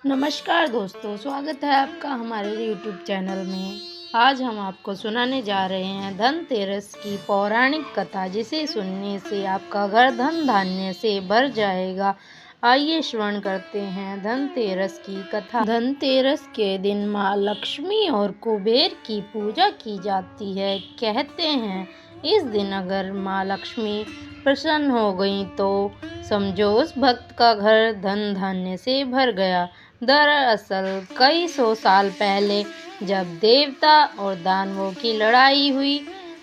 नमस्कार दोस्तों, स्वागत है आपका हमारे YouTube चैनल में। आज हम आपको सुनाने जा रहे हैं धनतेरस की पौराणिक कथा, जिसे सुनने से आपका घर धन धान्य से भर जाएगा। आइए श्रवण करते हैं धनतेरस की कथा। धनतेरस के दिन माँ लक्ष्मी और कुबेर की पूजा की जाती है। कहते हैं इस दिन अगर माँ लक्ष्मी प्रसन्न हो गई तो समझो उस भक्त का घर धन धान्य से भर गया। दरअसल कई सौ साल पहले जब देवता और दानवों की लड़ाई हुई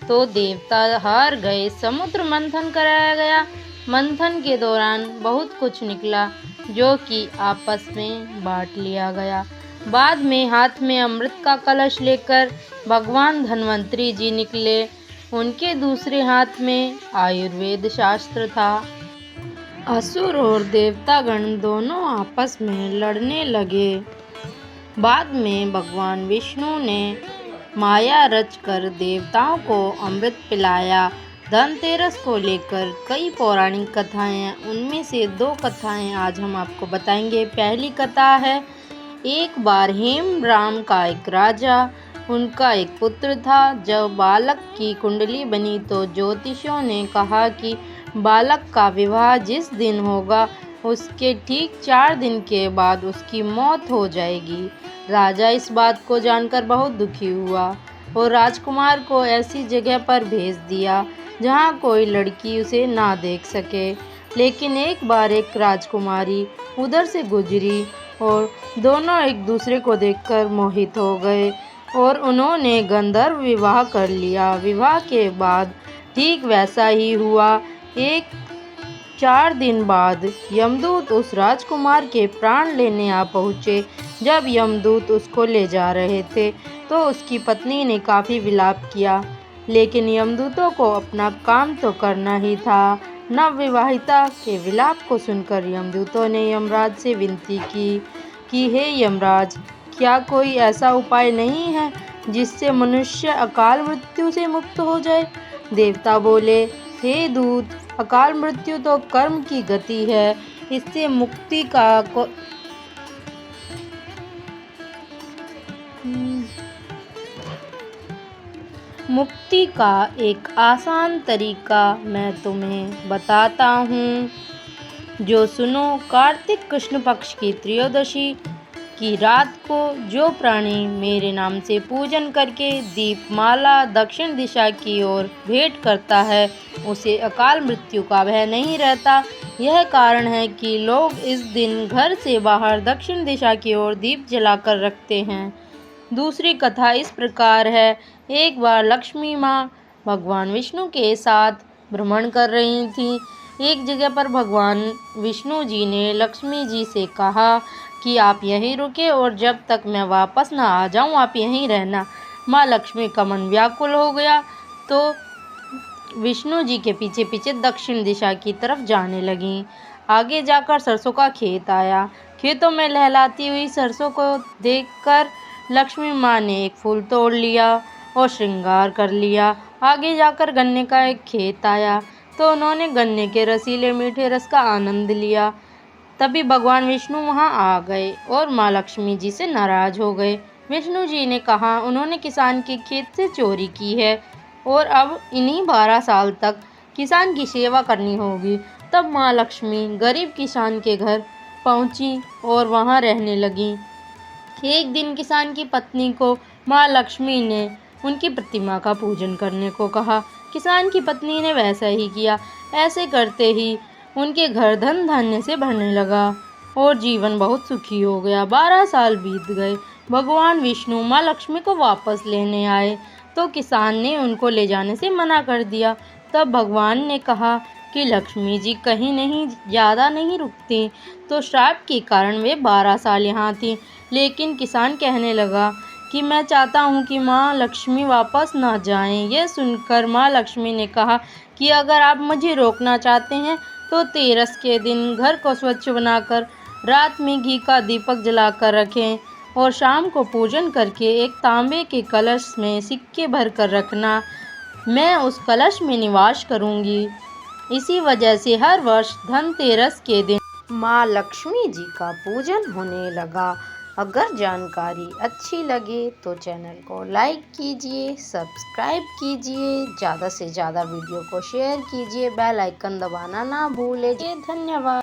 तो देवता हार गए। समुद्र मंथन कराया गया। मंथन के दौरान बहुत कुछ निकला जो कि आपस में बांट लिया गया। बाद में हाथ में अमृत का कलश लेकर भगवान धन्वंतरी जी निकले। उनके दूसरे हाथ में आयुर्वेद शास्त्र था। असुर और देवतागण दोनों आपस में लड़ने लगे। बाद में भगवान विष्णु ने माया रचकर देवताओं को अमृत पिलाया। धनतेरस को लेकर कई पौराणिक कथाएं हैं, उनमें से दो कथाएं आज हम आपको बताएंगे। पहली कथा है, एक बार हेमराम का एक राजा, उनका एक पुत्र था। जब बालक की कुंडली बनी तो ज्योतिषियों ने कहा कि बालक का विवाह जिस दिन होगा उसके ठीक 4 दिन के बाद उसकी मौत हो जाएगी। राजा इस बात को जानकर बहुत दुखी हुआ और राजकुमार को ऐसी जगह पर भेज दिया जहाँ कोई लड़की उसे ना देख सके। लेकिन एक बार एक राजकुमारी उधर से गुजरी और दोनों एक दूसरे को देखकर मोहित हो गए और उन्होंने गंधर्व विवाह कर लिया। विवाह के बाद ठीक वैसा ही हुआ। 4 दिन बाद यमदूत उस राजकुमार के प्राण लेने आ पहुँचे। जब यमदूत उसको ले जा रहे थे तो उसकी पत्नी ने काफ़ी विलाप किया, लेकिन यमदूतों को अपना काम तो करना ही था। नवविवाहिता के विलाप को सुनकर यमदूतों ने यमराज से विनती की कि हे यमराज, क्या कोई ऐसा उपाय नहीं है जिससे मनुष्य अकाल मृत्यु से मुक्त हो जाए। देवता बोले, हे दूत, अकाल मृत्यु तो कर्म की गति है, इससे मुक्ति का एक आसान तरीका मैं तुम्हें बताता हूँ, जो सुनो। कार्तिक कृष्ण पक्ष की त्रयोदशी की रात को जो प्राणी मेरे नाम से पूजन करके दीपमाला दक्षिण दिशा की ओर भेंट करता है उसे अकाल मृत्यु का भय नहीं रहता। यह कारण है कि लोग इस दिन घर से बाहर दक्षिण दिशा की ओर दीप जलाकर रखते हैं। दूसरी कथा इस प्रकार है, एक बार लक्ष्मी माँ भगवान विष्णु के साथ भ्रमण कर रही थी। एक जगह पर भगवान विष्णु जी ने लक्ष्मी जी से कहा कि आप यहीं रुके और जब तक मैं वापस ना आ जाऊं आप यहीं रहना। माँ लक्ष्मी का मन व्याकुल हो गया तो विष्णु जी के पीछे पीछे दक्षिण दिशा की तरफ जाने लगीं। आगे जाकर सरसों का खेत आया। खेतों में लहलाती हुई सरसों को देखकर लक्ष्मी माँ ने एक फूल तोड़ लिया और श्रृंगार कर लिया। आगे जाकर गन्ने का एक खेत आया तो उन्होंने गन्ने के रसीले मीठे रस का आनंद लिया। तभी भगवान विष्णु वहां आ गए और माँ लक्ष्मी जी से नाराज हो गए। विष्णु जी ने कहा उन्होंने किसान के खेत से चोरी की है और अब इन्हीं 12 साल तक किसान की सेवा करनी होगी। तब माँ लक्ष्मी गरीब किसान के घर पहुंची और वहां रहने लगी। एक दिन किसान की पत्नी को माँ लक्ष्मी ने उनकी प्रतिमा का पूजन करने को कहा। किसान की पत्नी ने वैसा ही किया। ऐसे करते ही उनके घर धन धान्य से भरने लगा और जीवन बहुत सुखी हो गया। 12 साल बीत गए। भगवान विष्णु माँ लक्ष्मी को वापस लेने आए तो किसान ने उनको ले जाने से मना कर दिया। तब भगवान ने कहा कि लक्ष्मी जी कहीं नहीं ज़्यादा नहीं रुकती, तो श्राप के कारण वे 12 साल यहाँ थी। लेकिन किसान कहने लगा कि मैं चाहता हूँ कि माँ लक्ष्मी वापस ना जाएं। यह सुनकर माँ लक्ष्मी ने कहा कि अगर आप मुझे रोकना चाहते हैं तो तेरस के दिन घर को स्वच्छ बनाकर रात में घी का दीपक जलाकर रखें और शाम को पूजन करके एक तांबे के कलश में सिक्के भर कर रखना। मैं उस कलश में निवास करूंगी। इसी वजह से हर वर्ष धनतेरस के दिन माँ लक्ष्मी जी का पूजन होने लगा। अगर जानकारी अच्छी लगे तो चैनल को लाइक कीजिए, सब्सक्राइब कीजिए, ज़्यादा से ज़्यादा वीडियो को शेयर कीजिए, बेल आइकन दबाना ना भूलिए। धन्यवाद।